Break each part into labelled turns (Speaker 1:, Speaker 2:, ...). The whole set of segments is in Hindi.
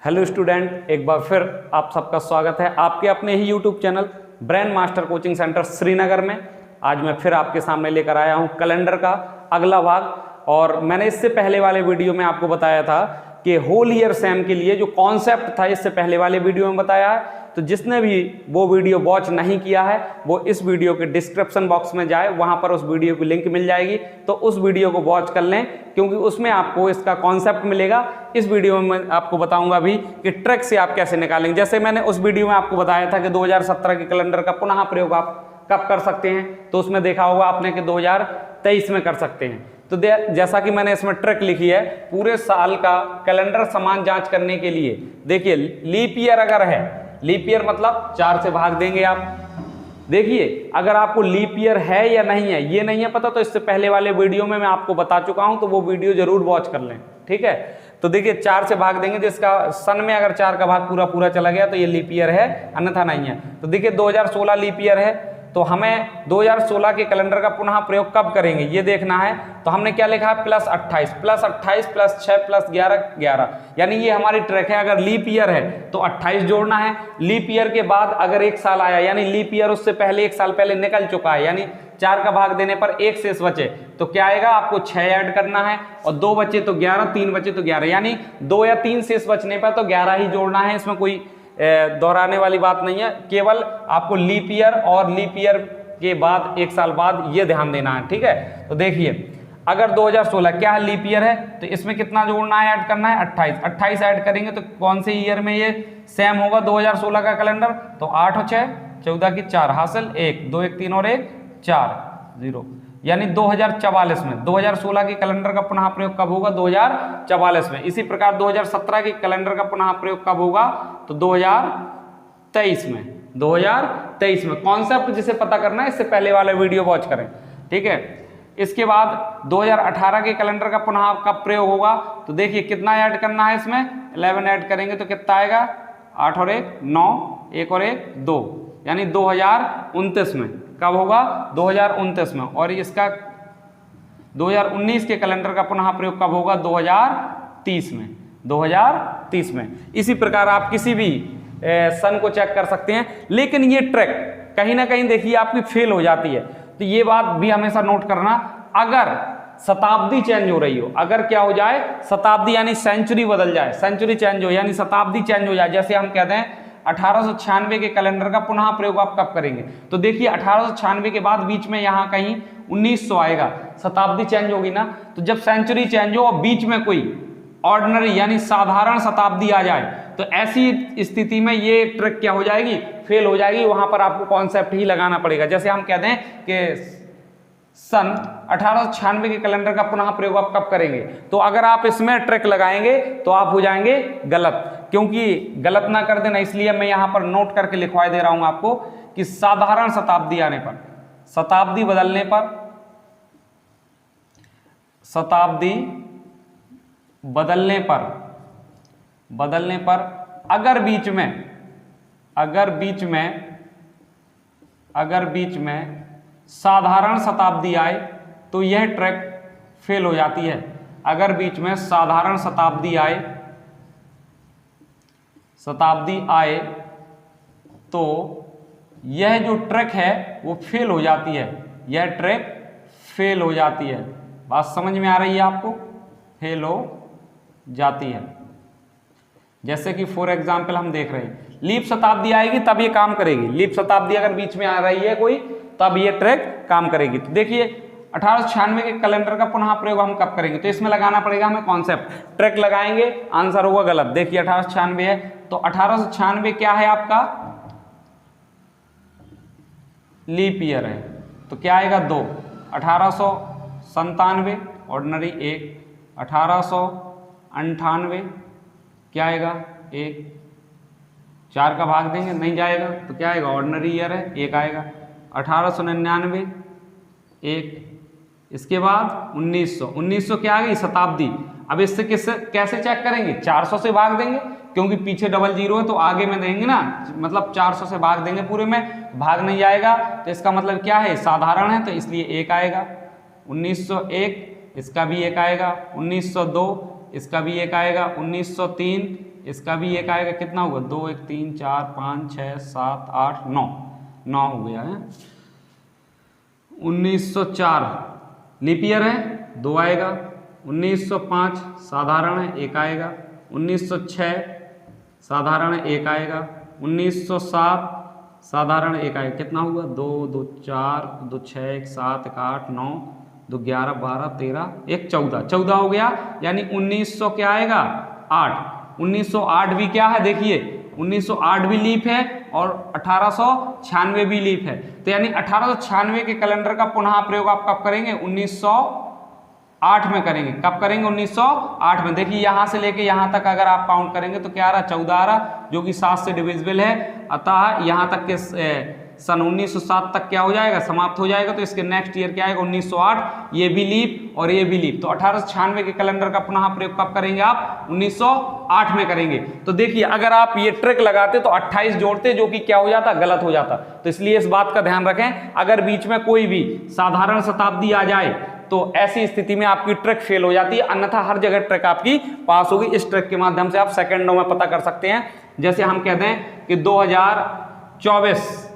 Speaker 1: हेलो स्टूडेंट, एक बार फिर आप सबका स्वागत है आपके अपने ही YouTube channel brain master coaching centre Srinagar में। आज मैं फिर आपके सामने लेकर आया हूं कैलेंडर का अगला भाग। और मैंने इससे पहले वाले वीडियो में आपको बताया था कि होल ईयर सेम के लिए जो कॉन्सेप्ट था इससे पहले वाले वीडियो में बताया है। तो जिसने भी वो वीडियो वॉच नहीं किया है वो इस वीडियो के डिस्क्रिप्शन बॉक्स में जाए, वहां पर उस वीडियो की लिंक मिल जाएगी, तो उस वीडियो को वॉच कर लें, क्योंकि उसमें आपको इसका कॉन्सेप्ट मिलेगा। इस वीडियो में मैं आपको बताऊंगा भी कि ट्रिक से आप कैसे निकालेंगे। जैसे मैंने उस वीडियो में आपको बताया था कि 2017 के कैलेंडर का पुनः प्रयोग आप कब कर सकते हैं, तो उसमें देखा होगा आपने कि 2023 में कर सकते हैं। तो जैसा कि मैंने इसमें ट्रिक लिखी है, पूरे साल का कैलेंडर समान जांच करने के लिए, देखिए लीप ईयर अगर है, लीप ईयर मतलब 4 से भाग देंगे आप। देखिए अगर आपको लीप ईयर है या नहीं है ये नहीं है पता, तो इससे पहले वाले वीडियो में मैं आपको बता चुका हूं, तो वो वीडियो जरूर वॉच कर लें, ठीक है। तो देखिए 4 से भाग देंगे, जिसका सन में अगर 4 का भाग पूरा पूरा चला गया तो ये लीप ईयर है, अन्यथा नहीं है। तो देखिए 2016 लीप ईयर है, तो हमें 2016 के कैलेंडर का पुनः प्रयोग कब करेंगे ये देखना है। तो हमने क्या लिखा है, +28 + 6 + 11, यानी ये हमारी ट्रैक है। अगर लीप ईयर है तो 28 जोड़ना है। लीप ईयर के बाद अगर एक साल आया, यानी लीप ईयर उससे पहले एक साल पहले निकल चुका है, यानी 4 का भाग देने पर 1 शेष बचे, तो क्या आएगा, आपको 6 ऐड करना है, और 2 बचे तो 11, 3 बचे तो 11, यानी 2 या 3 शेष बचने पर तो 11 ही जोड़ना है। इसमें कोई दोहराने वाली बात नहीं है, केवल आपको लीप ईयर और लीप ईयर के बाद एक साल बाद ये ध्यान देना है, ठीक है। तो देखिए अगर 2016 क्या है, लीप ईयर है, तो इसमें कितना जोड़ना है, ऐड करना है 28 ऐड करेंगे तो कौन से ईयर में ये सेम होगा 2016 का कैलेंडर, तो 8 और 6 14 की 4 हासिल 1 2 1 3 और 1 4 0, यानी 2044 में 2016 के कैलेंडर का पुनः प्रयोग कब होगा, 2044 में। इसी प्रकार 2017 के कैलेंडर का पुनः प्रयोग कब होगा, तो 2023 में। 2023 में कॉन्सेप्ट जिसे पता करना है इससे पहले वाला वीडियो वॉच करें, ठीक है। इसके बाद 2018 के कैलेंडर का पुनः कब प्रयोग होगा, तो देखिए कितना ऐड करना है, इसमें 11 ऐड करेंगे तो कितना आएगा, 8 और 1 9, 1 और 1 2, यानी 2029 में। कब होगा, 2029 में। और इसका 2019 के कैलेंडर का पुनः प्रयोग कब होगा, 2030 में। 2030 में। इसी प्रकार आप किसी भी सन को चेक कर सकते हैं। लेकिन ये ट्रैक कहीं ना कहीं देखिए आपकी फेल हो जाती है, तो ये बात भी हमेशा नोट करना, अगर शताब्दी चेंज हो रही हो, अगर क्या हो जाए, शताब्दी यानी सेंचुरी बदल जाए, सेंचुरी चेंज हो यानी शताब्दी चेंज हो जाए। जैसे हम कहते हैं 1896 के कैलेंडर का पुनः प्रयोग आप कब करेंगे, तो देखिए 1896 के बाद बीच में यहाँ कहीं 1900 आएगा, शताब्दी चेंज होगी ना। तो जब सेंचुरी चेंज हो और बीच में कोई ऑर्डिनरी यानी साधारण शताब्दी आ जाए, तो ऐसी स्थिति में ये ट्रिक क्या हो जाएगी, फेल हो जाएगी। वहां पर आपको कॉन्सेप्ट ही लगाना पड़ेगा। जैसे हम कहते हैं कि सन 1896 के कैलेंडर का पुनः प्रयोग आप कब करेंगे, तो अगर आप इसमें ट्रिक लगाएंगे तो आप हो जाएंगे गलत, क्योंकि गलत ना कर देना, इसलिए मैं यहां पर नोट करके लिखवा दे रहा हूं आपको कि साधारण शताब्दी आने पर, शताब्दी बदलने पर, शताब्दी बदलने पर अगर बीच में साधारण शताब्दी आए तो यह ट्रैक फेल हो जाती है। अगर बीच में साधारण शताब्दी आए तो यह जो ट्रैक है वो फेल हो जाती है, यह ट्रैक फेल हो जाती है। बात समझ में आ रही है आपको, फेल हो जाती है। जैसे कि फॉर एग्जाम्पल हम देख रहे हैं, लीप शताब्दी आएगी तब ये काम करेगी, लीप शताब्दी अगर बीच में आ रही है कोई तब ये ट्रैक काम करेगी। तो देखिए 1896 के कैलेंडर का पुनः प्रयोग हम कब करेंगे, तो इसमें लगाना पड़ेगा हमें कॉन्सेप्ट, ट्रैक लगाएंगे, आंसर होगा गलत। देखिए 1896 है, तो 1896 क्या है आपका, लीप ईयर है, तो क्या आएगा 2, 1897 ऑर्डिनरी 1, 1898 क्या आएगा 1, 4 का भाग देंगे नहीं जाएगा तो क्या आएगा, ऑर्डिनरी ईयर है 1 आएगा, 1899 1, इसके बाद 1900 क्या आ गई, शताब्दी। अब इससे कैसे चेक करेंगे, 400 से भाग देंगे, क्योंकि पीछे डबल जीरो है तो आगे में देंगे ना, मतलब 400 से भाग देंगे, पूरे में भाग नहीं आएगा तो इसका मतलब क्या है, साधारण है, तो इसलिए 1 आएगा। 1901 इसका भी 1 आएगा, 1902 इसका भी 1 आएगा, 1903 इसका भी एक आएगा, कितना होगा 2 1 3 4 5 6 7 8 9, 9 हो गया है। 1904 लीप ईयर है, 2 आएगा। 1905 साधारण है, 1 आएगा। 1906 साधारण है, 1 आएगा। 1907 साधारण 1 आएगा, कितना हुआ 2 2 4 2 6 1 7 1 8 9 2 11 12 13 1 14, 14 हो गया। यानी 1900 क्या आएगा 8। 1908 भी क्या है देखिए, 1908 भी लीप है और 1896 भी लीप है। तो यानी 1896 के कैलेंडर का पुनः प्रयोग आप कब करेंगे, 1908 में करेंगे। कब करेंगे, 1908 में। देखिए यहाँ से लेके यहाँ तक अगर आप काउंट करेंगे तो क्या आ रहा, 14 आ रहा, जो कि 7 से डिविजिबल है। अतः यहाँ तक के सन 1907 तक क्या हो जाएगा, समाप्त हो जाएगा। तो इसके नेक्स्ट ईयर क्या आएगा 1908, ये भी लीप और ये भी लीप। तो 1896 के कैलेंडर का पुनः प्रयोग कब करेंगे आप, 1908 में करेंगे। तो देखिए अगर आप ये ट्रिक लगाते तो 28 जोड़ते, जो कि क्या हो जाता, गलत हो जाता। तो इसलिए इस बात का ध्यान रखें, अगर बीच में कोई भी साधारण शताब्दी आ जाए तो ऐसी स्थिति में आपकी ट्रिक फेल हो जाती है, अन्यथा हर जगह ट्रिक आपकी पास होगी। इस ट्रिक के माध्यम से आप सेकंडों में पता कर सकते हैं। जैसे हम कहते हैं कि 2024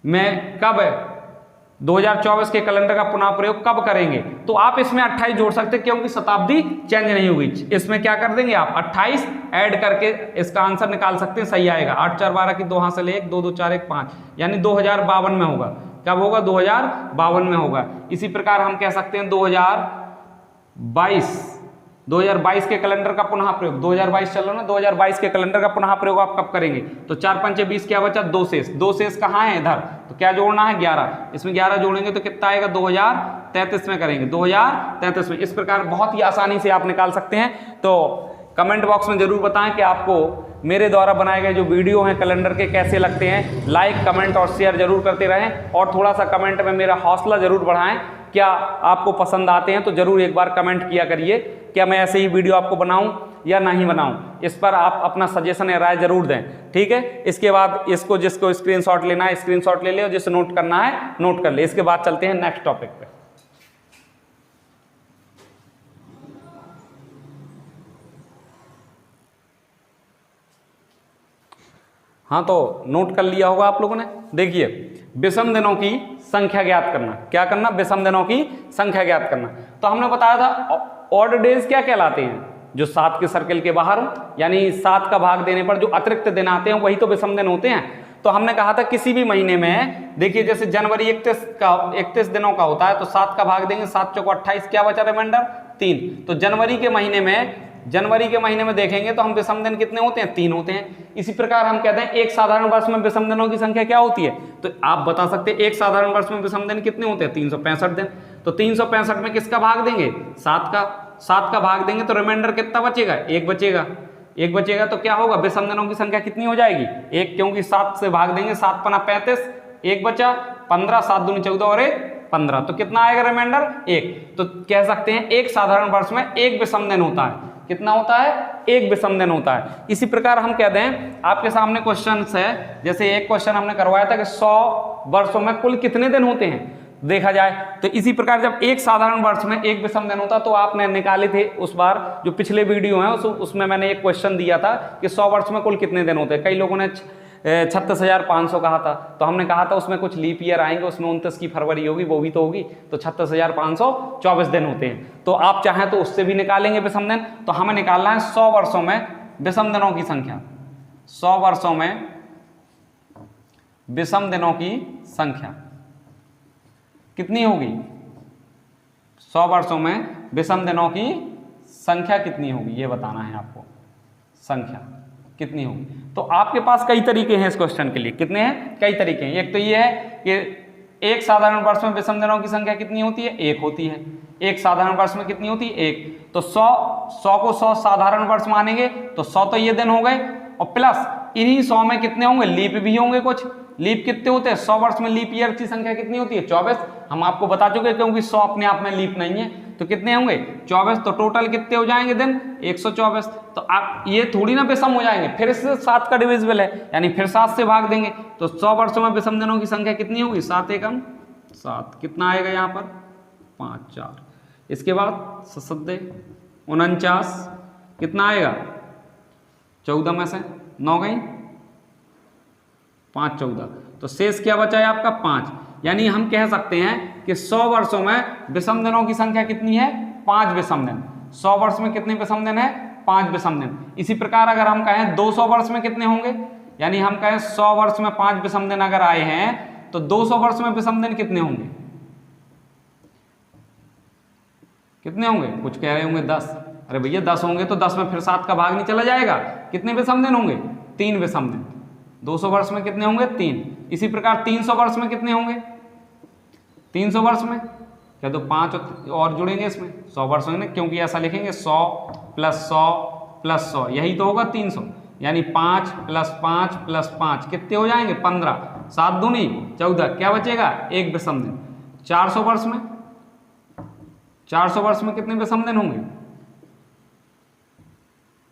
Speaker 1: में कब है, 2024 के कैलेंडर का पुनः प्रयोग कब करेंगे, तो आप इसमें 28 जोड़ सकते हैं, क्योंकि शताब्दी चेंज नहीं हुई। इसमें क्या कर देंगे आप 28 ऐड करके इसका आंसर निकाल सकते हैं, सही आएगा। 8 4 12 की 2 हासिल 1 2 2 4 1 5, यानी 2052 में होगा। कब होगा, 2052 में होगा। इसी प्रकार हम कह सकते हैं 2022 के कैलेंडर का पुनः प्रयोग, 2022 चल रहा ना, 2022 के कैलेंडर का पुनः प्रयोग आप कब करेंगे, तो 4 5 20 क्या बचा, 2 शेष। 2 शेष कहाँ है, इधर। तो क्या जोड़ना है, 11। इसमें 11 जोड़ेंगे तो कितना आएगा, 2033 में करेंगे, 2033 में। इस प्रकार बहुत ही आसानी से आप निकाल सकते हैं। तो कमेंट बॉक्स में जरूर बताएं कि आपको मेरे द्वारा बनाए गए जो वीडियो हैं कैलेंडर के कैसे लगते हैं। लाइक कमेंट और शेयर जरूर करते रहें, और थोड़ा सा कमेंट में मेरा हौसला जरूर बढ़ाएं। क्या आपको पसंद आते हैं तो जरूर एक बार कमेंट किया करिए, क्या मैं ऐसे ही वीडियो आपको बनाऊं या नहीं बनाऊं। इस पर आप अपना सजेशन या राय जरूर दें, ठीक है। इसके बाद इसको जिसको स्क्रीनशॉट लेना है स्क्रीनशॉट ले ले, और जिसे नोट करना है नोट कर ले। इसके बाद चलते हैं नेक्स्ट टॉपिक पे। हाँ, तो नोट कर लिया होगा आप लोगों ने। देखिए, विषम दिनों की संख्या ज्ञात करना। क्या करना, विषम दिनों की संख्या ज्ञात करना। तो हमने बताया था ऑड डेज क्या कहलाते हैं, जो 7 के सर्कल के बाहर हो, यानी 7 का भाग देने पर जो अतिरिक्त दिन आते हैं वही तो विषम दिन होते हैं। तो हमने कहा था किसी भी महीने में, देखिए जैसे जनवरी 31 दिनों का होता है, तो 7 का भाग देंगे, 7 चौको 28, क्या बचा रिमाइंडर 3। तो जनवरी के महीने में देखेंगे तो हम विषम दिन कितने होते हैं, 3 होते हैं। इसी प्रकार हम कहते हैं एक साधारण वर्ष में विषम दिनों की संख्या क्या होती है, तो आप बता सकते हैं एक साधारण वर्ष में विषम दिन कितने होते हैं, 365 दिन। तो 365 में किसका भाग देंगे, 7 का भाग देंगे, तो रिमाइंडर कितना बचेगा, 1 बचेगा। तो क्या होगा, विषम दिनों की संख्या कितनी हो जाएगी, 1, क्योंकि 7 से भाग देंगे, 7 पना 35, 1 बचा, 15, 7 दूनी 14 और 1 15, तो कितना आएगा रिमाइंडर 1। तो कह सकते हैं एक साधारण वर्ष में एक विषम दिन होता है। कितना होता है, एक विषम दिन होता है। इसी प्रकार हम कहते हैं, आपके सामने क्वेश्चन है, जैसे एक क्वेश्चन हमने करवाया था कि 100 वर्षों में कुल कितने दिन होते हैं देखा जाए। तो इसी प्रकार जब एक साधारण वर्ष में एक विषम दिन होता, तो आपने निकाले थे उस बार जो पिछले वीडियो है उसमें मैंने एक क्वेश्चन दिया था कि 100 वर्ष में कुल कितने दिन होते हैं। कई लोगों ने 36,500 कहा था, तो हमने कहा था उसमें कुछ लीप ईयर आएंगे, उसमें 29 की फरवरी होगी, वो भी तो होगी, तो 36,524 दिन होते हैं। तो आप चाहें तो उससे भी निकालेंगे विषम दिन। तो हमें निकालना है 100 वर्षों में विषम दिनों की संख्या। 100 वर्षों में विषम दिनों की संख्या कितनी होगी, 100 वर्षों में विषम दिनों की संख्या कितनी होगी, ये बताना है आपको, संख्या कितनी होगी। तो आपके पास कई तरीके हैं इस क्वेश्चन के लिए, कितने हैं, कई तरीके हैं। एक तो ये है कि एक साधारण वर्ष में विषम दिनों की संख्या कितनी होती है, 1 होती है। एक साधारण वर्ष में कितनी होती है, 1। तो 100 को 100 साधारण वर्ष मानेंगे तो 100 तो ये दिन हो गए, और प्लस इन्हीं 100 में कितने होंगे, लीप भी होंगे कुछ। लीप कितने होते हैं, 100 वर्ष में लीप ईयर की संख्या कितनी होती है, 24। हम आपको बता चुके, क्योंकि 100 अपने आप में लीप नहीं है। तो कितने होंगे, 24। तो टोटल कितने हो जाएंगे दिन, 124। तो आप ये थोड़ी ना विषम हो जाएंगे, फिर इससे 7 का डिविजिबल है, यानी फिर 7 से भाग देंगे। तो 100 वर्षों में विषम दिनों की संख्या कितनी होगी, 7 एकम 7। कितना आएगा यहाँ पर, 5 4। इसके बाद 7 49, कितना आएगा 14 में से 9 गई, 5 14, तो शेष क्या बचा है आपका 5। यानी हम कह सकते हैं कि 100 वर्षों में विषम दिनों की संख्या कितनी है, 5 विषम दिन। 100 वर्ष में कितने विषम दिन है, 5 विषम दिन। इसी प्रकार अगर हम कहें 200 वर्ष में कितने होंगे, यानी हम कहें 100 वर्ष में 5 विषम दिन अगर आए हैं तो 200 वर्ष में विषम दिन कितने होंगे, कितने होंगे, कुछ कह रहे होंगे 10। अरे भैया 10 होंगे तो 10 में फिर 7 का भाग नहीं चला जाएगा। कितने विषम दिन होंगे, 3 विषम दिन। 200 वर्ष में कितने होंगे, 3। इसी प्रकार 300 वर्ष में कितने होंगे, 300 वर्ष में क्या तो 5 और जुड़ेंगे इसमें, 100 वर्ष में, क्योंकि ऐसा लिखेंगे 100 + 100 + 100, यही तो होगा 300। यानी 5 + 5 + 5 कितने हो जाएंगे, 15। 7 दूनी 14, क्या बचेगा, 1 विषम दिन। 400 वर्ष में, 400 वर्ष में कितने विषम दिन होंगे,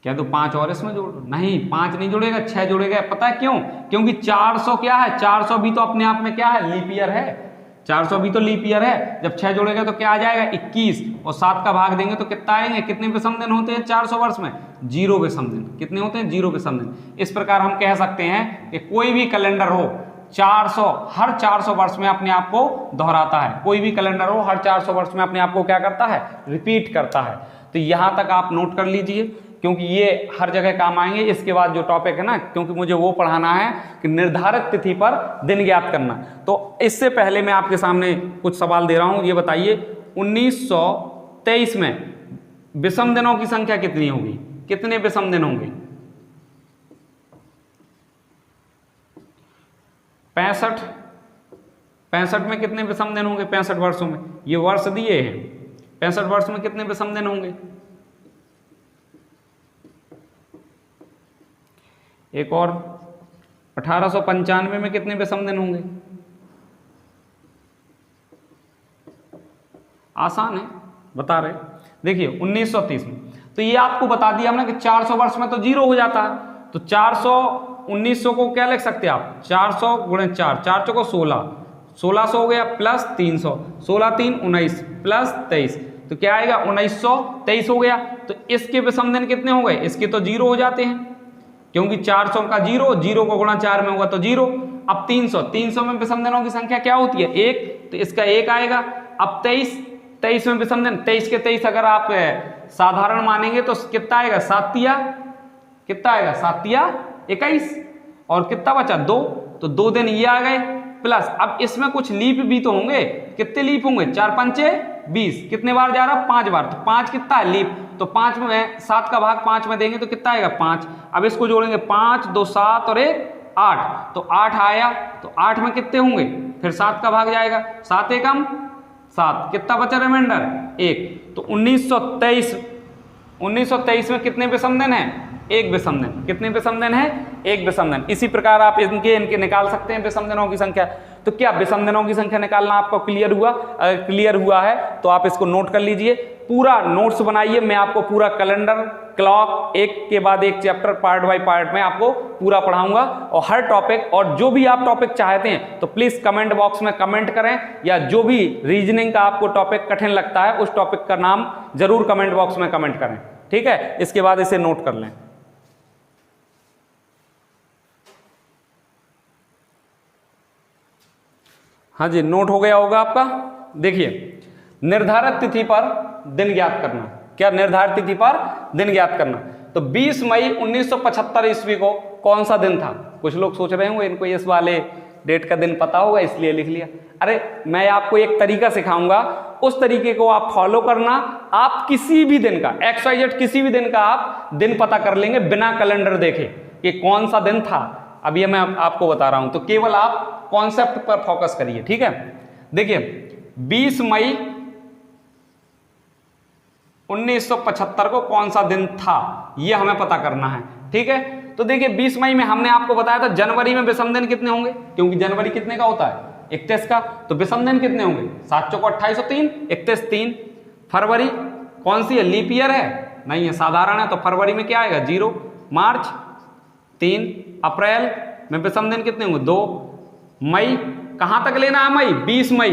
Speaker 1: क्या तो 5 और इसमें जोड़, नहीं 5 नहीं जुड़ेगा, 6 जुड़ेगा। पता है क्यों, क्योंकि 400 क्या है, 400 भी तो अपने आप में क्या है, लीप ईयर है। 400 भी तो लीप ईयर है। जब 6 जोड़ेगा तो क्या आ जाएगा, 21, और 7 का भाग देंगे तो कितना आएंगे, कितने विषम दिन होते हैं 400 वर्ष में, 0 विषम दिन। कितने होते हैं, 0 विषम दिन। इस प्रकार हम कह सकते हैं कि कोई भी कैलेंडर हो 400 हर 400 वर्ष में अपने आप को दोहराता है। कोई भी कैलेंडर हो हर 400 वर्ष में अपने आप को क्या करता है, रिपीट करता है। तो यहाँ तक आप नोट कर लीजिए, क्योंकि ये हर जगह काम आएंगे। इसके बाद जो टॉपिक है ना, क्योंकि मुझे वो पढ़ाना है कि निर्धारित तिथि पर दिन ज्ञात करना। तो इससे पहले मैं आपके सामने कुछ सवाल दे रहा हूँ। ये बताइए 1923 में विषम दिनों की संख्या कितनी होगी, कितने विषम दिन होंगे, 65 में कितने विषम दिन होंगे, 65 वर्षों में, ये वर्ष दिए हैं। 65 वर्ष में कितने विषम दिन होंगे। एक और 1895 में कितने विषम दिन होंगे, आसान है, बता रहे। देखिए 1930 में, तो ये आपको बता दिया हमने कि 400 वर्ष में तो 0 हो जाता है। तो 400 1900 को क्या लिख सकते हैं आप, 400 × 4, 4 चौको 16, 1600 हो गया प्लस 300, 16 3 19 प्लस 23, तो क्या आएगा 1923 हो गया। तो इसके विषम दिन कितने हो गए, इसके तो 0 हो जाते हैं, क्योंकि 400 का 0, 0 को गुणा 4 में होगा तो 0। अब 300 में विषम दिनों की संख्या क्या होती है, 1, तो इसका 1 आएगा। अब 23 में विषम दिन, 23 के 23 अगर आप साधारण मानेंगे तो कितना आएगा, 7 तिया कितना आएगा, 7 तिया 21, और कितना बचा 2, तो 2 दिन ये आ गए प्लस। अब इसमें कुछ लीप भी तो होंगे, कितने लीप होंगे, 4 पंचे 20, कितने बार जा रहा, 5 बार, तो 5 कितना है लीप, तो 5 में 7 का भाग 5 में देंगे तो कितना आएगा 5। अब इसको जोड़ेंगे 5 2 7 और 1 8, तो 8 आया, तो 8 में कितने होंगे, फिर 7 का भाग जाएगा, 7 एकम 7, कितना बचा रिमाइंडर 1। तो 1923 में कितने विषम दिन है, 1 विषम दिन। कितने विषम दिन है, 1 विषम दिन। इसी प्रकार आप इनके निकाल सकते हैं विषम दिनों की संख्या। तो क्या विषम दिनों की संख्या निकालना आपको क्लियर हुआ, अगर क्लियर हुआ है तो आप इसको नोट कर लीजिए, पूरा नोट्स बनाइए। मैं आपको पूरा कैलेंडर, क्लॉक, एक के बाद एक चैप्टर पार्ट बाय पार्ट में आपको पूरा पढ़ाऊंगा। और हर टॉपिक, और जो भी आप टॉपिक चाहते हैं तो प्लीज कमेंट बॉक्स में कमेंट करें, या जो भी रीजनिंग का आपको टॉपिक कठिन लगता है उस टॉपिक का नाम जरूर कमेंट बॉक्स में कमेंट करें, ठीक है। इसके बाद इसे नोट कर लें। हाँ जी, नोट हो गया होगा आपका। देखिए निर्धारित तिथि पर दिन ज्ञात करना, क्या निर्धारित तिथि पर दिन ज्ञात करना। तो 20 मई 1975 ईस्वी को कौन सा दिन था, कुछ लोग सोच रहे होंगे इनको इस वाले डेट का दिन पता होगा इसलिए लिख लिया। अरे मैं आपको एक तरीका सिखाऊंगा, उस तरीके को आप फॉलो करना। आप किसी भी दिन का XYZ किसी भी दिन का आप दिन पता कर लेंगे बिना कैलेंडर देखे कि कौन सा दिन था। अब ये मैं आपको बता रहा हूं, तो केवल आप कॉन्सेप्ट पर फोकस करिए, ठीक है। देखिए 20 मई 1975 को कौन सा दिन था, ये हमें पता करना है, ठीक है। तो देखिए 20 मई में हमने आपको बताया था जनवरी में विषम दिन कितने होंगे, क्योंकि जनवरी कितने का होता है, 31 का, तो विषम दिन कितने होंगे, 7 चौको 28 और 3, 31 3। फरवरी कौन सी है, लीप ईयर है, नहीं है, साधारण है, तो फरवरी में क्या आएगा 0। मार्च 3। अप्रैल में विषम दिन कितने होंगे 2। मई कहां तक लेना है, मई 20 मई,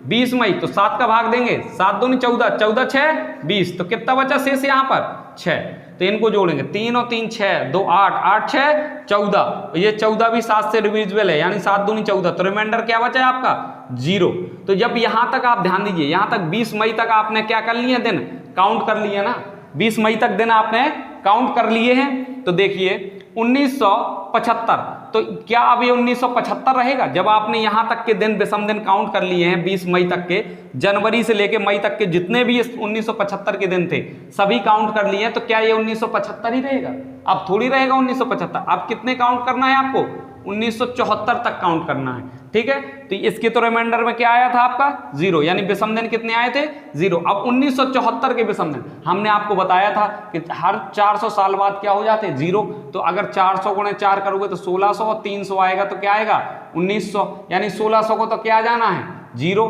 Speaker 1: 20 मई तो 7 का भाग देंगे, 7 दूनी 14, 14 6 20, तो कितना बचा शेष यहाँ पर 6। तो इनको जोड़ेंगे, 3 और 3 6, 2 8, 8 6 14, ये 14 भी 7 से डिविजिबल है, यानी 7 दूनी 14, तो रिमाइंडर क्या बचा है आपका 0। तो जब यहां तक आप ध्यान दीजिए, यहां तक 20 मई तक आपने क्या कर लिए दिन, काउंट कर लिए ना, 20 मई तक दिन आपने काउंट कर लिए हैं। तो देखिए 1975, तो क्या अब ये 1975 रहेगा? जब आपने यहां तक के दिन विषम दिन काउंट कर लिए हैं 20 मई तक के, जनवरी से लेके मई तक के जितने भी 1975 के दिन थे सभी काउंट कर लिए हैं, तो क्या ये 1975 ही रहेगा? अब थोड़ी रहेगा 1975, अब कितने काउंट करना है आपको, 1974 तक काउंट करना है, ठीक है। तो इसके तो रिमाइंडर में क्या आया था आपका 0, यानी विषम दिन कितने आए थे 0। अब 1974 के विषम दिन हमने आपको बताया था कि हर 400 साल बाद क्या हो जाते 0, तो अगर 400 गुणे 4 करोगे तो 1600 और 300 आएगा तो क्या आएगा 1900, यानी 1600 को तो क्या जाना है 0,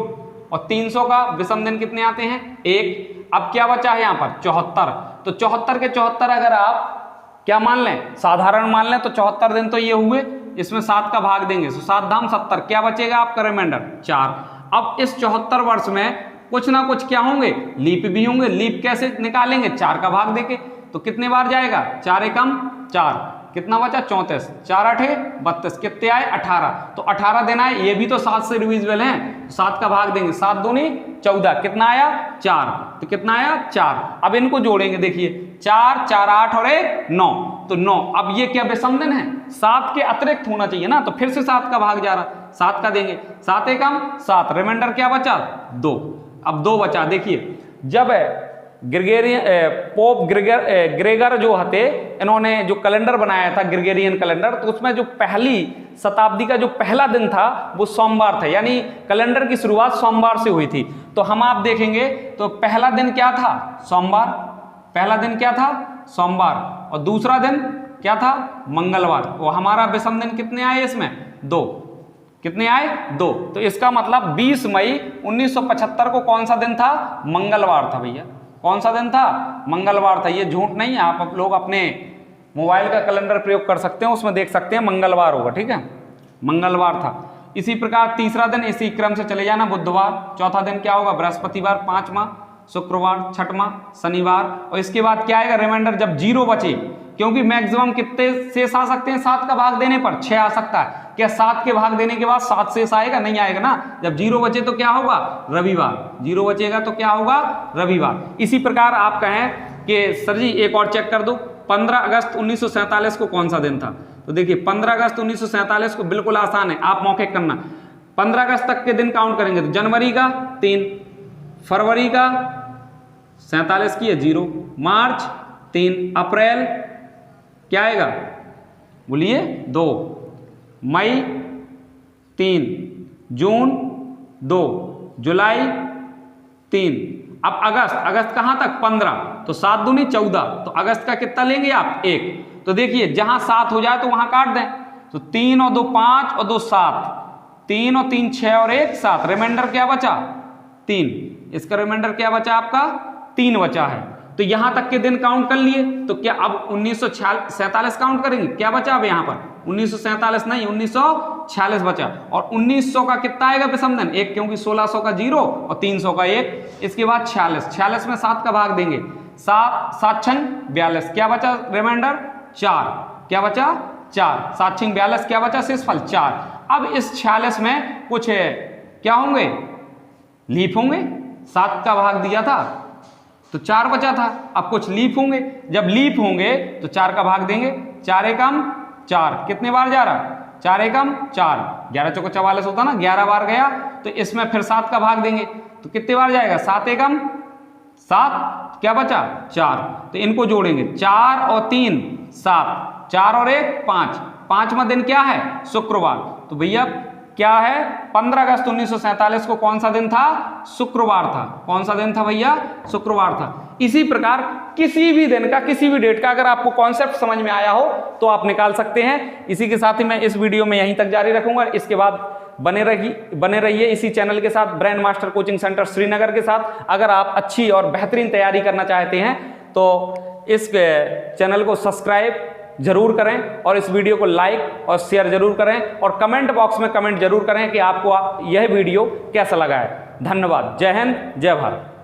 Speaker 1: और 300 का विषम दिन कितने आते हैं 1। अब क्या बचा है यहाँ पर 74, तो 74 के 74 अगर आप क्या मान लें, साधारण मान लें, तो 74 दिन तो ये हुए, इसमें 7 का भाग देंगे, तो 7 धाम 70, क्या बचेगा आपका रिमाइंडर 4। अब इस 74 वर्ष में कुछ ना कुछ क्या होंगे, लीप भी होंगे। लीप कैसे निकालेंगे, 4 का भाग देके, तो कितने बार जाएगा, 4 एकम 4, कितना बचा 34, 4 8 32, कितने आए 18, तो 18 दिन आए, ये भी तो 7 से डिविजिबल हैं, 7 का भाग देंगे, 7 दूनी 14, कितना आया 4, तो कितना आया 4। अब इनको जोड़ेंगे, देखिए 4 4 8 और 1 9, तो 9। अब ये क्या विषम दिन है, 7 के अतिरिक्त होना चाहिए ना, तो फिर से 7 का भाग जा रहा, 7 का देंगे, 7 एकम 7, रिमाइंडर क्या बचा 2। अब 2 बचा, देखिए जब ग्रेगोरियन पोप ग्रेगर जो थे, इन्होंने जो कैलेंडर बनाया था ग्रेगोरियन कैलेंडर, तो उसमें जो पहली शताब्दी का जो पहला दिन था वो सोमवार था, यानी कैलेंडर की शुरुआत सोमवार से हुई थी। तो हम आप देखेंगे तो पहला दिन क्या था सोमवार, पहला दिन क्या था सोमवार, और दूसरा दिन क्या था मंगलवार। वो हमारा विषम दिन कितने आए इसमें 2, कितने आए 2। तो इसका मतलब 20 मई 1975 को कौन सा दिन था, मंगलवार था भैया, कौन सा दिन था मंगलवार था, ये झूठ नहीं है। आप लोग अपने मोबाइल का कैलेंडर प्रयोग कर सकते हैं, उसमें देख सकते हैं मंगलवार होगा, ठीक है, मंगलवार था। इसी प्रकार तीसरा दिन इसी क्रम से चले जाना, बुधवार। चौथा दिन क्या होगा बृहस्पतिवार, पांचवा शुक्रवार, छठवां शनिवार, और इसके बाद क्या आएगा रिमाइंडर जब 0 बचे, क्योंकि मैक्सिमम कितने शेष आ सकते हैं 7 का भाग देने पर 6 आ सकता है। क्या 7 के भाग देने के बाद 7 शेष आएगा, नहीं आएगा ना। जब 0 बचे तो क्या होगा रविवार, 0 बचेगा तो क्या होगा रविवार। इसी प्रकार आप कहें कि सर जी एक और चेक कर दो, 15 अगस्त 1947 को कौन सा दिन था, तो देखिए 15 अगस्त 1947 को बिल्कुल आसान है, आप मौके करना। 15 अगस्त तक के दिन काउंट करेंगे तो जनवरी का 3, फरवरी का 47 की है 0, मार्च 3, अप्रैल क्या आएगा बोलिए 2, मई 3, जून 2, जुलाई 3। अब अगस्त, अगस्त कहां तक 15, तो 7 दूनी 14, तो अगस्त का कितना लेंगे आप 1। तो देखिए जहां 7 हो जाए तो वहां काट दें, तो 3 और 2 5 और 2 7, 3 और 3 6 और 1 7, रिमाइंडर क्या बचा 3। इसका रिमाइंडर क्या बचा आपका 3 बचा है। तो यहां तक के दिन काउंट कर लिए, तो क्या अब 1947 काउंट करेंगे, क्या बचा अब यहां पर 1947 नहीं 1946 बचा। और 1900 का कितना आएगा विषम दिन 1, क्योंकि 1600 का 0 और 300 का 1। इसके बाद 46 में 7 का भाग देंगे, 7 7 6 42, क्या बचा रिमाइंडर 4, क्या बचा 4, 7 6 42, क्या बचा शेषफल 4। अब इस 46 में कुछ क्या होंगे लीप होंगे, 7 का भाग दिया था तो 4 बचा था, अब कुछ लीप होंगे, जब लीप होंगे तो 4 का भाग देंगे, 4 एकम 4, कितने बार जा रहा 4 एकम 4, 11 चौको 44 होता ना, 11 बार गया, तो इसमें फिर 7 का भाग देंगे तो कितने बार जाएगा 7 एकम 7, क्या बचा 4। तो इनको जोड़ेंगे 4 और 3 7, 4 और 1 5, 5वां दिन क्या है शुक्रवार। तो भैया क्या है 15 अगस्त 1947 को कौन सा दिन था शुक्रवार था, कौन सा दिन था भैया शुक्रवार था। इसी प्रकार किसी भी दिन का किसी भी डेट का अगर आपको कॉन्सेप्ट समझ में आया हो तो आप निकाल सकते हैं। इसी के साथ ही मैं इस वीडियो में यहीं तक जारी रखूंगा, इसके बाद बने रहिए इसी चैनल के साथ, brain master coaching centre Srinagar के साथ। अगर आप अच्छी और बेहतरीन तैयारी करना चाहते हैं तो इस चैनल को सब्सक्राइब जरूर करें और इस वीडियो को लाइक और शेयर जरूर करें और कमेंट बॉक्स में कमेंट जरूर करें कि आपको यह वीडियो कैसा लगा है। धन्यवाद। जय हिंद, जय भारत।